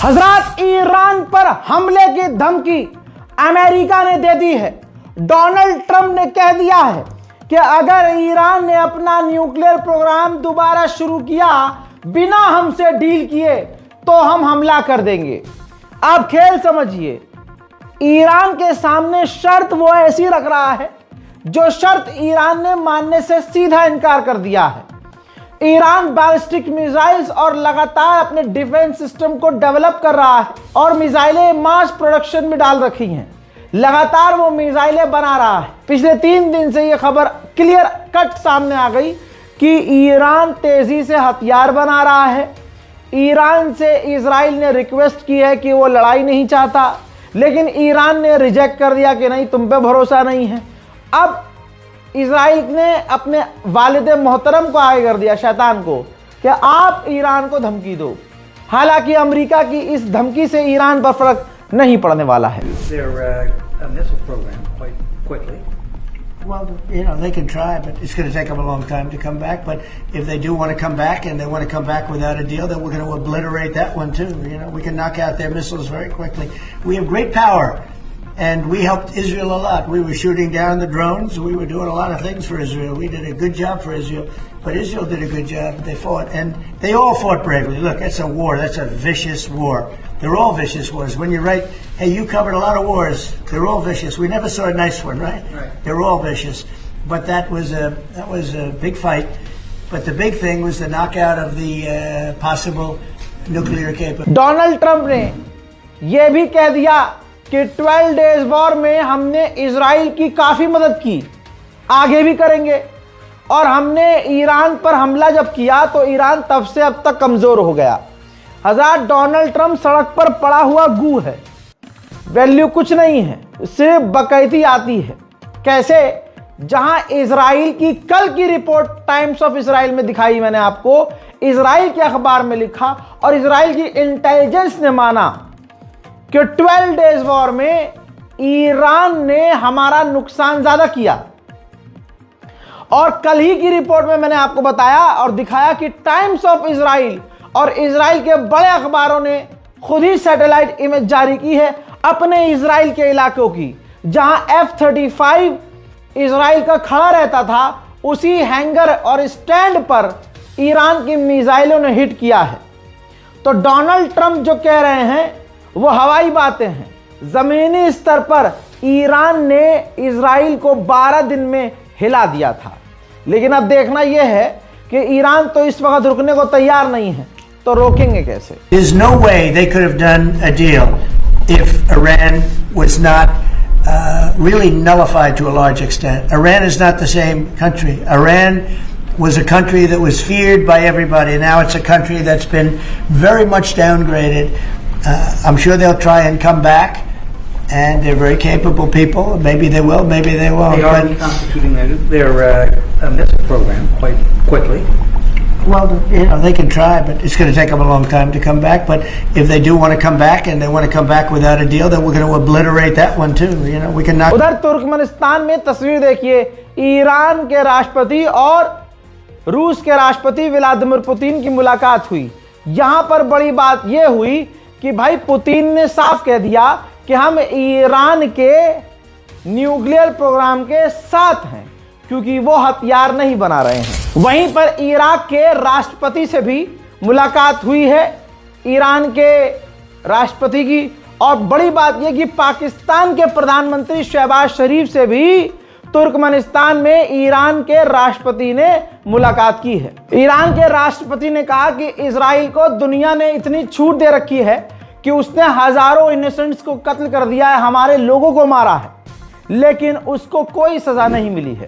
हजरात, ईरान पर हमले की धमकी अमेरिका ने दे दी है। डोनाल्ड ट्रंप ने कह दिया है कि अगर ईरान ने अपना न्यूक्लियर प्रोग्राम दोबारा शुरू किया बिना हमसे डील किए तो हम हमला कर देंगे। आप खेल समझिए, ईरान के सामने शर्त वो ऐसी रख रहा है जो शर्त ईरान ने मानने से सीधा इनकार कर दिया है। ईरान बैलिस्टिक मिसाइल्स और लगातार अपने डिफेंस सिस्टम को डेवलप कर रहा है और मिसाइलें मास प्रोडक्शन में डाल रखी हैं। लगातार वो मिसाइलें बना रहा है। पिछले 3 दिन से ये खबर क्लियर कट सामने आ गई कि ईरान तेजी से हथियार बना रहा है। ईरान से इजराइल ने रिक्वेस्ट की है कि वो लड़ाई नहीं चाहता, लेकिन ईरान ने रिजेक्ट कर दिया कि नहीं, तुम पे भरोसा नहीं है। अब इजराइल ने अपने वालिद मोहतरम को आगे कर दिया, शैतान को, कि आप ईरान को धमकी दो। हालांकि अमेरिका की इस धमकी से ईरान पर फर्क नहीं पड़ने वाला है। Well, you know, they can try, but it's going to take them a long time to come back. But if they do want to come back and they want to come back without a deal, then we're going to obliterate that one too. You know, we can knock out their missiles very quickly. We have great power, and we helped Israel a lot. We were shooting down the drones. We were doing a lot of things for Israel. We did a good job for Israel, but Israel did a good job. They fought, and they all fought bravely. Look, that's a war. That's a vicious war. They're all vicious wars. When you write, hey, you covered a lot of wars. They're all vicious. We never saw a nice one, right? They're all vicious. But that was a big fight. But the big thing was the knockout of the possible nuclear capability. Donald Trump ने यह भी कह दिया कि 12 days war में हमने Israel की काफी मदद की, आगे भी करेंगे। और हमने ईरान पर हमला जब किया तो ईरान तब से अब तक कमजोर हो गया। हजार, डोनाल्ड ट्रंप सड़क पर पड़ा हुआ गू है, वैल्यू कुछ नहीं है, सिर्फ बकैती आती है। कैसे? जहां इजराइल की कल की रिपोर्ट टाइम्स ऑफ इजराइल में दिखाई मैंने आपको, इजराइल के अखबार में लिखा और इजराइल की इंटेलिजेंस ने माना कि 12 डेज वॉर में ईरान ने हमारा नुकसान ज्यादा किया। और कल ही की रिपोर्ट में मैंने आपको बताया और दिखाया कि टाइम्स ऑफ इजराइल और इजराइल के बड़े अखबारों ने खुद ही सैटेलाइट इमेज जारी की है अपने इजराइल के इलाकों की, जहां F-35 इजराइल का खड़ा रहता था, उसी हैंगर और स्टैंड पर ईरान की मिसाइलों ने हिट किया है। तो डोनाल्ड ट्रंप जो कह रहे हैं वो हवाई बातें हैं। जमीनी स्तर पर ईरान ने इजराइल को 12 दिन में हिला दिया था, लेकिन अब देखना यह है कि ईरान तो इस वक्त रुकने को तैयार नहीं है, तो रोकेंगे कैसे? There's no way they could have done a deal if Iran was not really nullified to a large extent. Iran is not the same country. Iran was a country that was feared by everybody. Now it's a country that's been very much downgraded. I'm sure they'll try and come back, and they're very capable people. Maybe they will, maybe they won't. They are reconstituting their missile program quite quickly. Well, you know, they can try, but it's going to take them a long time to come back. But if they do want to come back and they want to come back without a deal, then we're going to obliterate that one too. You know, we can knock. उधर Turkmenistan में तस्वीर देखिए, Iran के राष्ट्रपति और रूस के राष्ट्रपति व्लादिमीर पुतिन की मुलाकात हुई। यहां पर बड़ी बात यह हुई कि भाई पुतिन ने साफ कह दिया कि हम ईरान के न्यूक्लियर प्रोग्राम के साथ हैं, क्योंकि वो हथियार नहीं बना रहे हैं। वहीं पर इराक के राष्ट्रपति से भी मुलाकात हुई है, ईरान के राष्ट्रपति की। और बड़ी बात यह कि पाकिस्तान के प्रधानमंत्री शहबाज शरीफ से भी तुर्कमेनिस्तान में ईरान के राष्ट्रपति ने मुलाकात की है। ईरान के राष्ट्रपति ने कहा कि इजराइल को दुनिया ने इतनी छूट दे रखी है कि उसने हजारों इनोसेंट्स को कत्ल कर दिया है, हमारे लोगों को मारा है, लेकिन उसको कोई सजा नहीं मिली है।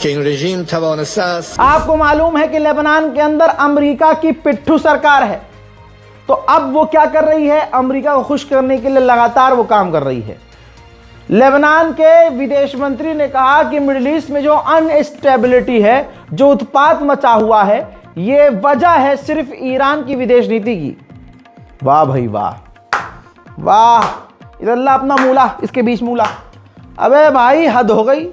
कि इन रजीम तवानस्ता। आपको मालूम है कि लेबनान के अंदर अमेरिका की पिट्ठू सरकार है, तो अब वो क्या कर रही है? अमेरिका को खुश करने के लिए लगातार वो काम कर रही है। लेबनान के विदेश मंत्री ने कहा कि मिडिल ईस्ट में जो अनस्टेबिलिटी है, जो उत्पात मचा हुआ है, ये वजह है सिर्फ ईरान की विदेश नीति की। वाह भाई वाह, वाह, इधर ला अपना मूला, इसके बीच मूला। अबे भाई हद हो गई।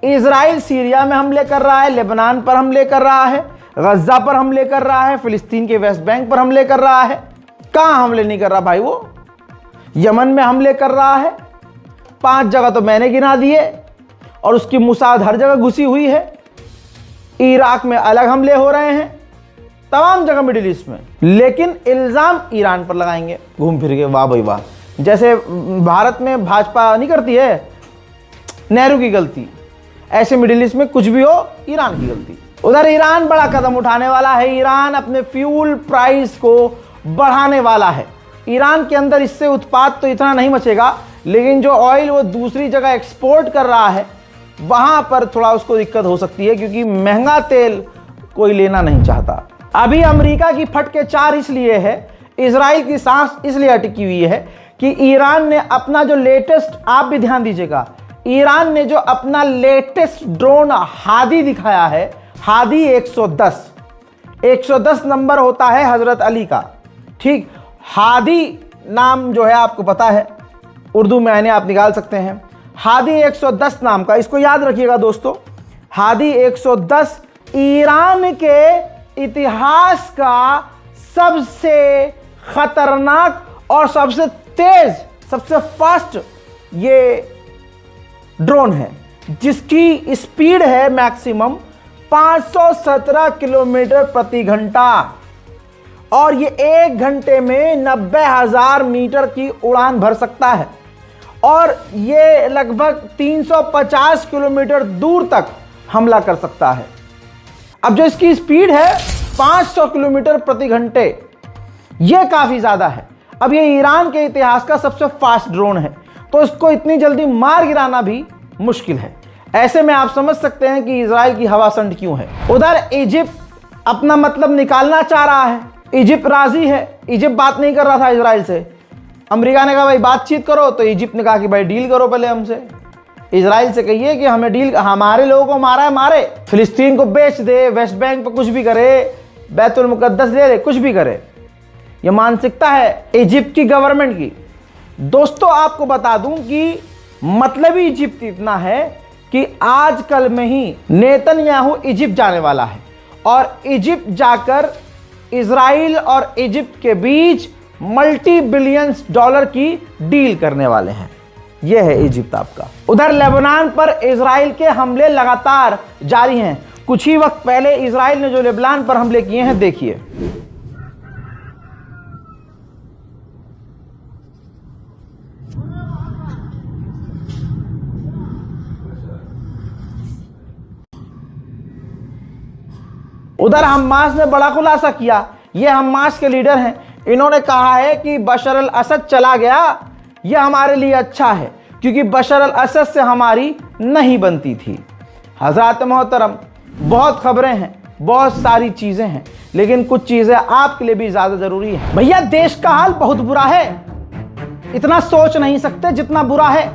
इजराइल सीरिया में हमले कर रहा है, लेबनान पर हमले कर रहा है, गज्जा पर हमले कर रहा है, फिलिस्तीन के वेस्ट बैंक पर हमले कर रहा है। कहां हमले नहीं कर रहा भाई वो? यमन में हमले कर रहा है, 5 जगह तो मैंने गिना दिए, और उसकी मुसाद हर जगह घुसी हुई है। इराक में अलग हमले हो रहे हैं, तमाम जगह मिडिल ईस्ट में। लेकिन इल्जाम ईरान पर लगाएंगे घूम फिर के। वाह भाई वाह, जैसे भारत में भाजपा नहीं करती है नेहरू की गलती, ऐसे मिडिल ईस्ट में कुछ भी हो ईरान की गलती। उधर ईरान बड़ा कदम उठाने वाला है। ईरान अपने फ्यूल प्राइस को बढ़ाने वाला है। ईरान के अंदर इससे उत्पाद तो इतना नहीं मचेगा, लेकिन जो ऑयल वो दूसरी जगह एक्सपोर्ट कर रहा है वहां पर थोड़ा उसको दिक्कत हो सकती है, क्योंकि महंगा तेल कोई लेना नहीं चाहता। अभी अमेरिका की फटके 4 इसलिए है, इजराइल की सांस इसलिए अटकी हुई है कि ईरान ने अपना जो लेटेस्ट, आप भी ध्यान दीजिएगा, ईरान ने जो अपना लेटेस्ट ड्रोन हादी दिखाया है, हादी 110 नंबर होता है हजरत अली का, ठीक। हादी नाम जो है आपको पता है, उर्दू में आने आप निकाल सकते हैं। हादी 110 नाम का, इसको याद रखिएगा दोस्तों। हादी 110 ईरान के इतिहास का सबसे खतरनाक और सबसे तेज, सबसे फास्ट ये ड्रोन है, जिसकी स्पीड है मैक्सिमम 517 किलोमीटर प्रति घंटा, और ये 1 घंटे में 90,000 मीटर की उड़ान भर सकता है, और ये लगभग 350 किलोमीटर दूर तक हमला कर सकता है। अब जो इसकी स्पीड है 500 किलोमीटर प्रति घंटे, ये काफी ज्यादा है। अब ये ईरान के इतिहास का सबसे फास्ट ड्रोन है, तो इसको इतनी जल्दी मार गिराना भी मुश्किल है। ऐसे में आप समझ सकते हैं कि इजराइल की हवा संड क्यों है। उधर इजिप्ट अपना मतलब निकालना चाह रहा है। इजिप्ट राजी है, इजिप्ट बात नहीं कर रहा था इजराइल से। अमेरिका ने कहा भाई बातचीत करो, तो इजिप्ट ने कहा कि भाई डील करो पहले हमसे। इजराइल से कहिए कि हमें डील, हमारे लोगों को मारा है मारे, फिलिस्तीन को बेच दे, वेस्ट बैंक पर कुछ भी करे, बैतुल मुकद्दस ले ले, कुछ भी करे। यह मानसिकता है इजिप्ट की गवर्नमेंट की। दोस्तों आपको बता दूं कि मतलबी इजिप्ट इतना है कि आजकल में ही नेतन्याहू इजिप्ट जाने वाला है, और इजिप्ट जाकर इजराइल और इजिप्ट के बीच मल्टी बिलियंस डॉलर की डील करने वाले हैं। यह है इजिप्ट आपका। उधर लेबनान पर इजराइल के हमले लगातार जारी हैं। कुछ ही वक्त पहले इजराइल ने जो लेबनान पर हमले किए हैं, देखिए। उधर हमास ने बड़ा खुलासा किया। ये हमास के लीडर हैं, इन्होंने कहा है कि बशर अल असद चला गया, यह हमारे लिए अच्छा है, क्योंकि बशर अल असद से हमारी नहीं बनती थी। हजरत मोहतरम, बहुत खबरें हैं, बहुत सारी चीजें हैं, लेकिन कुछ चीजें आपके लिए भी ज्यादा जरूरी है। भैया देश का हाल बहुत बुरा है, इतना सोच नहीं सकते जितना बुरा है।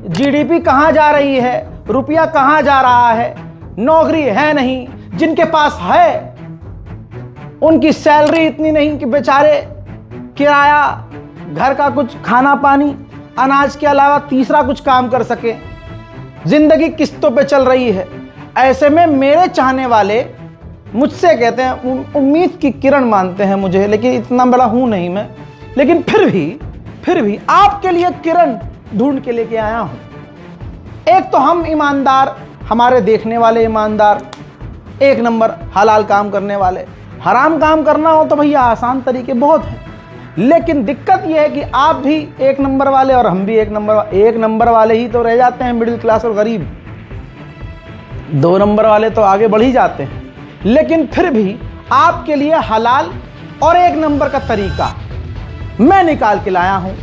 जीडीपी कहां जा रही है, रुपया कहां जा रहा है, नौकरी है नहीं, जिनके पास है उनकी सैलरी इतनी नहीं कि बेचारे किराया, घर का कुछ खाना पानी, अनाज के अलावा तीसरा कुछ काम कर सके। जिंदगी किस्तों पे चल रही है। ऐसे में मेरे चाहने वाले मुझसे कहते हैं, उम्मीद की किरण मानते हैं मुझे, लेकिन इतना बड़ा हूं नहीं मैं, लेकिन फिर भी आपके लिए किरण ढूंढ के लेके आया हूं। एक तो हम ईमानदार, हमारे देखने वाले ईमानदार, एक नंबर हलाल काम करने वाले। हराम काम करना हो तो भैया आसान तरीके बहुत हैं, लेकिन दिक्कत यह है कि आप भी एक नंबर वाले और हम भी एक नंबर वाले ही तो रह जाते हैं, मिडिल क्लास और गरीब। 2 नंबर वाले तो आगे बढ़ ही जाते हैं। लेकिन फिर भी आपके लिए हलाल और 1 नंबर का तरीका मैं निकाल के लाया हूं।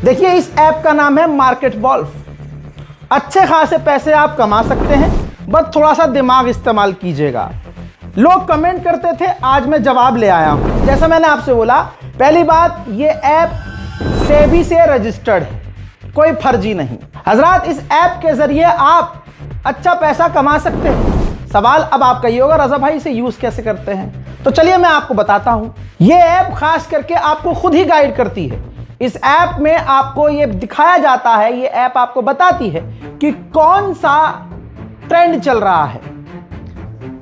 देखिए, इस ऐप का नाम है मार्केट वॉल्फ। अच्छे खासे पैसे आप कमा सकते हैं, बस थोड़ा सा दिमाग इस्तेमाल कीजिएगा। लोग कमेंट करते थे, आज मैं जवाब ले आया हूं। जैसा मैंने आपसे बोला, पहली बात, ये ऐप सेबी से रजिस्टर्ड है, कोई फर्जी नहीं। हजरात, इस ऐप के जरिए आप अच्छा पैसा कमा सकते हैं। सवाल अब आपका ये होगा, रजा भाई इसे यूज कैसे करते हैं? तो चलिए मैं आपको बताता हूं। ये ऐप खास करके आपको खुद ही गाइड करती है। इस ऐप में आपको ये दिखाया जाता है, ये ऐप आपको बताती है कि कौन सा ट्रेंड चल रहा है,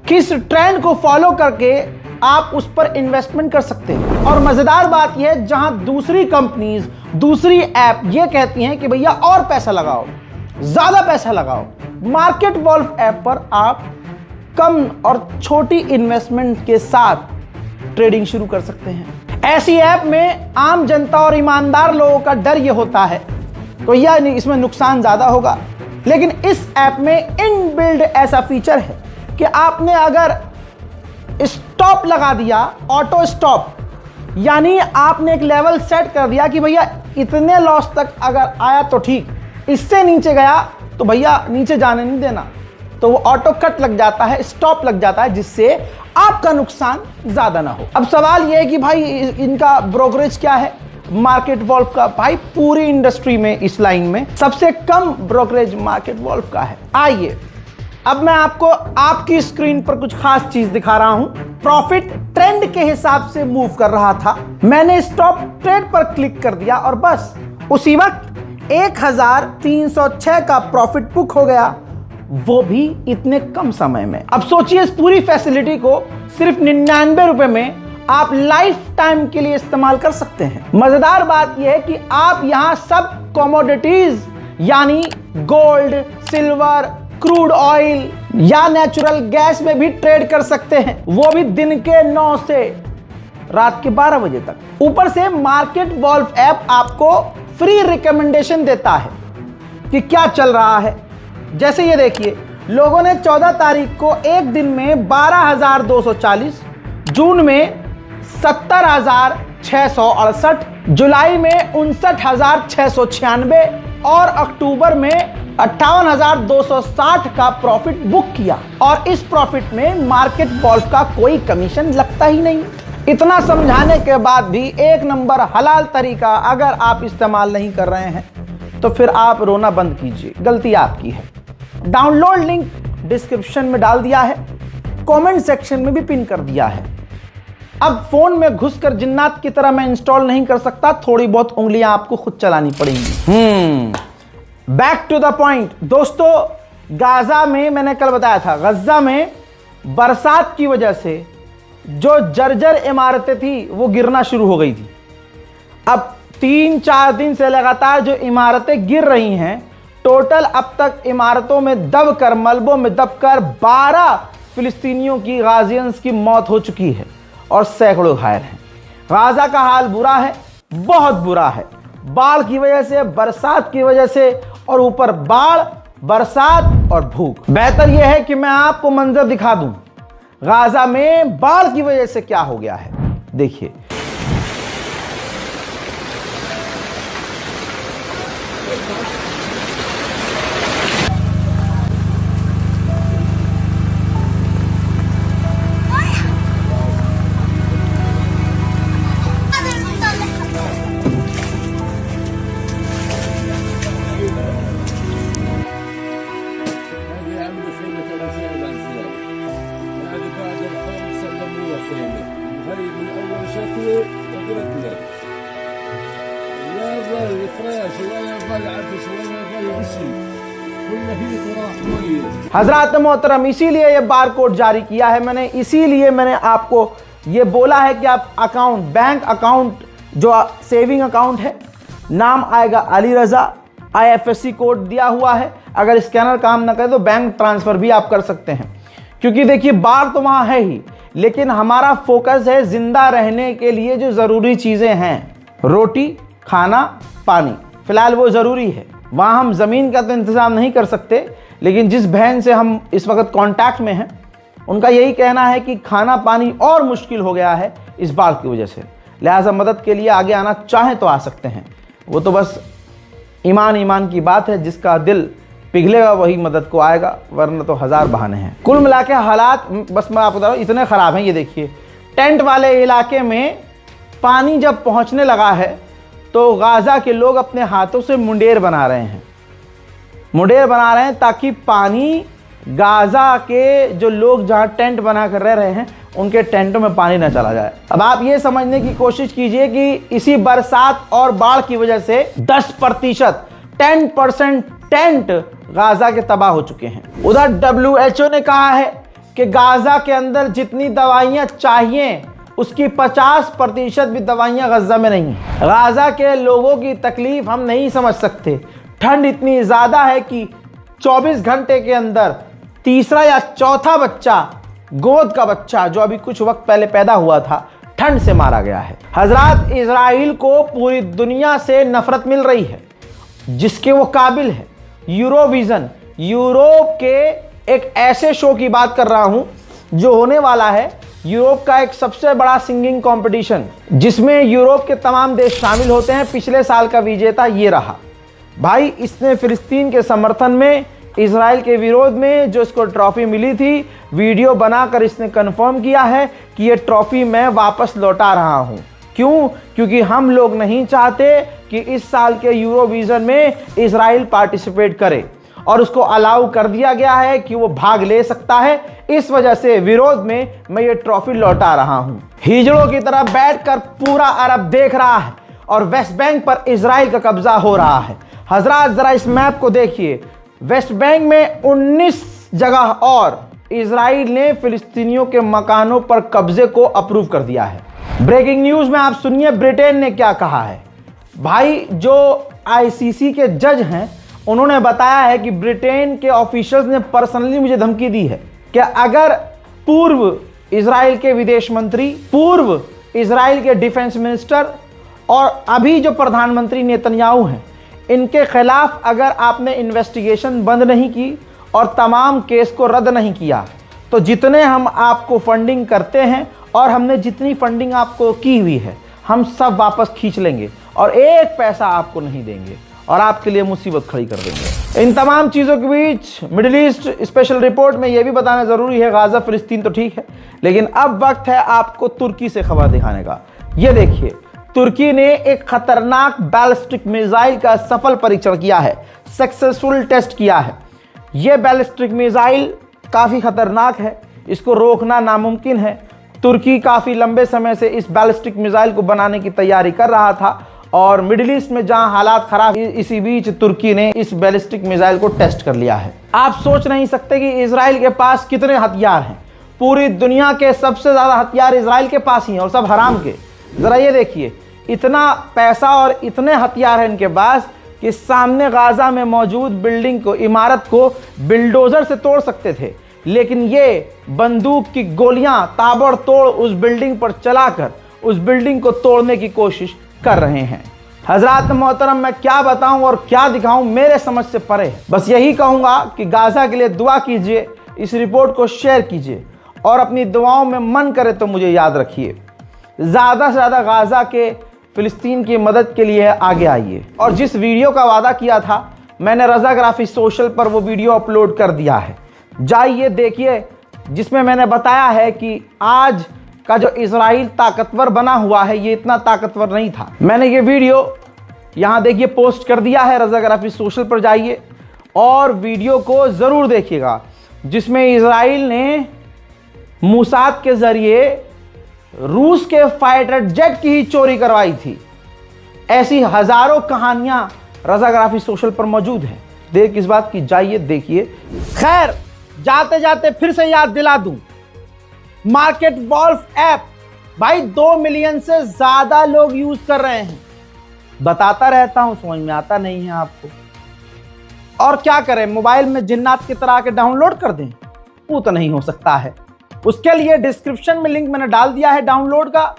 किस ट्रेंड को फॉलो करके आप उस पर इन्वेस्टमेंट कर सकते हैं। और मजेदार बात यह है, जहां दूसरी कंपनीज, दूसरी ऐप ये कहती हैं कि भैया और पैसा लगाओ, ज्यादा पैसा लगाओ, मार्केट वॉल्व ऐप पर आप कम और छोटी इन्वेस्टमेंट के साथ ट्रेडिंग शुरू कर सकते हैं। ऐसी ऐप में आम जनता और ईमानदार लोगों का डर यह होता है तो यह इसमें नुकसान ज्यादा होगा, लेकिन इस ऐप में इनबिल्ड ऐसा फीचर है कि आपने अगर स्टॉप लगा दिया, ऑटो स्टॉप, यानी आपने एक लेवल सेट कर दिया कि भैया इतने लॉस तक अगर आया तो ठीक, इससे नीचे गया तो भैया नीचे जाने नहीं देना, तो वो ऑटो कट लग जाता है, स्टॉप लग जाता है, जिससे आपका नुकसान ज्यादा ना हो। अब सवाल यह है कि भाई इनका ब्रोकरेज क्या है, मार्केट वॉल्व का? भाई पूरी इंडस्ट्री में, इस लाइन में सबसे कम ब्रोकरेज मार्केट वॉल्व का है। आइए अब मैं आपको आपकी स्क्रीन पर कुछ खास चीज दिखा रहा हूं। प्रॉफिट ट्रेंड के हिसाब से मूव कर रहा था, मैंने स्टॉप ट्रेड पर क्लिक कर दिया और बस उसी वक्त 1306 का प्रॉफिट बुक हो गया, वो भी इतने कम समय में। अब सोचिए, इस पूरी फैसिलिटी को सिर्फ 99 रुपए में आप लाइफ टाइम के लिए इस्तेमाल कर सकते हैं। मजेदार बात यह है कि आप यहां सब कमोडिटीज यानी गोल्ड, सिल्वर, क्रूड ऑयल या नेचुरल गैस में भी ट्रेड कर सकते हैं, वो भी दिन के 9 से रात के 12 बजे तक। ऊपर से मार्केट वॉल्व ऐप आपको फ्री रिकमेंडेशन देता है कि क्या चल रहा है। जैसे ये देखिए, लोगों ने 14 तारीख को एक दिन में 12,240, जून में 70,668, जुलाई में 59,696 और अक्टूबर में 58,260 का प्रॉफिट बुक किया। और इस प्रॉफिट में मार्केट वॉल्व का कोई कमीशन लगता ही नहीं। इतना समझाने के बाद भी एक नंबर हलाल तरीका अगर आप इस्तेमाल नहीं कर रहे हैं तो फिर आप रोना बंद कीजिए, गलती आपकी है। डाउनलोड लिंक डिस्क्रिप्शन में डाल दिया है, कमेंट सेक्शन में भी पिन कर दिया है। अब फोन में घुसकर जिन्नात की तरह मैं इंस्टॉल नहीं कर सकता, थोड़ी बहुत उंगलियां आपको खुद चलानी पड़ेंगी। बैक टू द पॉइंट दोस्तों, गाजा में मैंने कल बताया था, गजा में बरसात की वजह से जो जर्जर इमारतें थी वो गिरना शुरू हो गई थी। अब 3-4 दिन से लगातार जो इमारतें गिर रही हैं, टोटल अब तक इमारतों में दबकर, मलबों में दबकर 12 फिलिस्तीनियों की, गाजियंस की मौत हो चुकी है और सैकड़ों घायल हैं। गाजा का हाल बुरा है, बहुत बुरा है, बाढ़ की वजह से, बरसात की वजह से, और ऊपर बाढ़, बरसात और भूख। बेहतर यह है कि मैं आपको मंजर दिखा दूं गाजा में बाढ़ की वजह से क्या हो गया है। देखिए, हजरात मोहतरम, इसीलिए ये बार कोड जारी किया है मैंने, इसीलिए मैंने आपको ये बोला है कि आप अकाउंट, बैंक अकाउंट, जो सेविंग अकाउंट है, नाम आएगा अली रजा, IFSC कोड दिया हुआ है। अगर स्कैनर काम ना करे तो बैंक ट्रांसफर भी आप कर सकते हैं, क्योंकि देखिए बाढ़ तो वहां है ही, लेकिन हमारा फोकस है जिंदा रहने के लिए जो जरूरी चीजें हैं, रोटी, खाना, पानी, फिलहाल वो जरूरी है। वहां हम जमीन का तो इंतजाम नहीं कर सकते, लेकिन जिस बहन से हम इस वक्त कांटेक्ट में हैं, उनका यही कहना है कि खाना पानी और मुश्किल हो गया है इस बाढ़ की वजह से, लिहाजा मदद के लिए आगे आना चाहें तो आ सकते हैं। वो तो बस ईमान की बात है, जिसका दिल पिघलेगा वही मदद को आएगा, वरना तो 1000 बहाने हैं। कुल मिला के हालात बस मैं आपको बता रहा हूँ इतने ख़राब हैं। ये देखिए, टेंट वाले इलाके में पानी जब पहुँचने लगा है तो गाज़ा के लोग अपने हाथों से मुंडेर बना रहे हैं, मुंडेर बना रहे हैं ताकि पानी गाज़ा के जो लोग जहां टेंट बना कर रह रहे हैं उनके टेंटों में पानी न चला जाए। अब आप ये समझने की कोशिश कीजिए कि इसी बरसात और बाढ़ की वजह से 10% टेंट गाज़ा के तबाह हो चुके हैं। उधर WHO ने कहा है कि गाज़ा के अंदर जितनी दवाइयां चाहिए उसकी 50% भी दवाइयां गाज़ा में नहीं है। गाज़ा के लोगों की तकलीफ हम नहीं समझ सकते। ठंड इतनी ज़्यादा है कि 24 घंटे के अंदर तीसरा या चौथा बच्चा, गोद का बच्चा जो अभी कुछ वक्त पहले पैदा हुआ था, ठंड से मारा गया है। हजरात, इजराइल को पूरी दुनिया से नफरत मिल रही है जिसके वो काबिल है। यूरोविजन, यूरोप के एक ऐसे शो की बात कर रहा हूं जो होने वाला है, यूरोप का एक सबसे बड़ा सिंगिंग कंपटीशन जिसमें यूरोप के तमाम देश शामिल होते हैं। पिछले साल का विजेता ये रहा। भाई, इसने फिलिस्तीन के समर्थन में, इजराइल के विरोध में जो इसको ट्रॉफी मिली थी, वीडियो बनाकर इसने कंफर्म किया है कि ये ट्रॉफी मैं वापस लौटा रहा हूं। क्यों? क्योंकि हम लोग नहीं चाहते कि इस साल के यूरोविजन में इजराइल पार्टिसिपेट करे और उसको अलाउ कर दिया गया है कि वो भाग ले सकता है। इस वजह से विरोध में मैं ये ट्रॉफी लौटा रहा हूं। हिजड़ों की तरह बैठकर पूरा अरब देख रहा है और वेस्ट बैंक पर इजराइल का कब्जा हो रहा है। हजरात, जरा इस मैप को देखिए। वेस्ट बैंक में 19 जगह और इजराइल ने फिलिस्तीनियों के मकानों पर कब्जे को अप्रूव कर दिया है। ब्रेकिंग न्यूज में आप सुनिए ब्रिटेन ने क्या कहा है। भाई, जो आईसीसी के जज हैं उन्होंने बताया है कि ब्रिटेन के ऑफिशियल्स ने पर्सनली मुझे धमकी दी है कि अगर पूर्व इजराइल के विदेश मंत्री, पूर्व इजराइल के डिफेंस मिनिस्टर और अभी जो प्रधानमंत्री नेतन्याहू हैं, इनके खिलाफ अगर आपने इन्वेस्टिगेशन बंद नहीं की और तमाम केस को रद्द नहीं किया तो जितने हम आपको फंडिंग करते हैं और हमने जितनी फंडिंग आपको की हुई है हम सब वापस खींच लेंगे और एक पैसा आपको नहीं देंगे और आपके लिए मुसीबत खड़ी कर देंगे। इन तमाम चीज़ों के बीच मिडिल ईस्ट स्पेशल रिपोर्ट में यह भी बताना ज़रूरी है, गाज़ा फिलिस्तीन तो ठीक है, लेकिन अब वक्त है आपको तुर्की से खबर दिखाने का। ये देखिए, तुर्की ने एक खतरनाक बैलिस्टिक मिसाइल का सफल परीक्षण किया है, सक्सेसफुल टेस्ट किया है। यह बैलिस्टिक मिसाइल काफ़ी खतरनाक है, इसको रोकना नामुमकिन है। तुर्की काफ़ी लंबे समय से इस बैलिस्टिक मिसाइल को बनाने की तैयारी कर रहा था और मिडिल ईस्ट में जहां हालात खराब, इसी बीच तुर्की ने इस बैलिस्टिक मिसाइल को टेस्ट कर लिया है। आप सोच नहीं सकते कि इजराइल के पास कितने हथियार हैं। पूरी दुनिया के सबसे ज़्यादा हथियार इजराइल के पास ही हैं और सब हराम के। ज़रा ये देखिए, इतना पैसा और इतने हथियार हैं इनके पास कि सामने गाज़ा में मौजूद बिल्डिंग को, इमारत को बिल्डोजर से तोड़ सकते थे, लेकिन ये बंदूक की गोलियां ताबड़तोड़ उस बिल्डिंग पर चलाकर उस बिल्डिंग को तोड़ने की कोशिश कर रहे हैं। हजरात मोहतरम, मैं क्या बताऊं और क्या दिखाऊं, मेरे समझ से परे है। बस यही कहूंगा कि गाज़ा के लिए दुआ कीजिए, इस रिपोर्ट को शेयर कीजिए और अपनी दुआओं में मन करे तो मुझे याद रखिए। ज़्यादा से ज़्यादा गाज़ा के, फिलिस्तीन की मदद के लिए आगे आइए। और जिस वीडियो का वादा किया था मैंने रज़ाग्राफी सोशल पर वो वीडियो अपलोड कर दिया है, जाइए देखिए, जिसमें मैंने बताया है कि आज का जो इजराइल ताकतवर बना हुआ है ये इतना ताकतवर नहीं था। मैंने ये वीडियो यहाँ देखिए पोस्ट कर दिया है, रज़ाग्राफी सोशल पर जाइए और वीडियो को ज़रूर देखिएगा, जिसमें इजराइल ने मूसाद के ज़रिए रूस के फाइटर जेट की ही चोरी करवाई थी। ऐसी हज़ारों कहानियाँ रज़ाग्राफी सोशल पर मौजूद हैं। देर किस बात की, जाइए देखिए। खैर, जाते जाते फिर से याद दिला दूं, मार्केट वॉल्फ ऐप भाई 2 मिलियन से ज्यादा लोग यूज कर रहे हैं। बताता रहता हूं, समझ में आता नहीं है आपको। और क्या करें, मोबाइल में जिन्नात की तरह के डाउनलोड कर दें? वो तो नहीं हो सकता है। उसके लिए डिस्क्रिप्शन में लिंक मैंने डाल दिया है डाउनलोड का,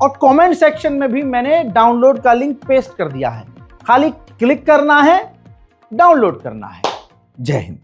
और कमेंट सेक्शन में भी मैंने डाउनलोड का लिंक पेस्ट कर दिया है। खाली क्लिक करना है, डाउनलोड करना है। जय हिंद।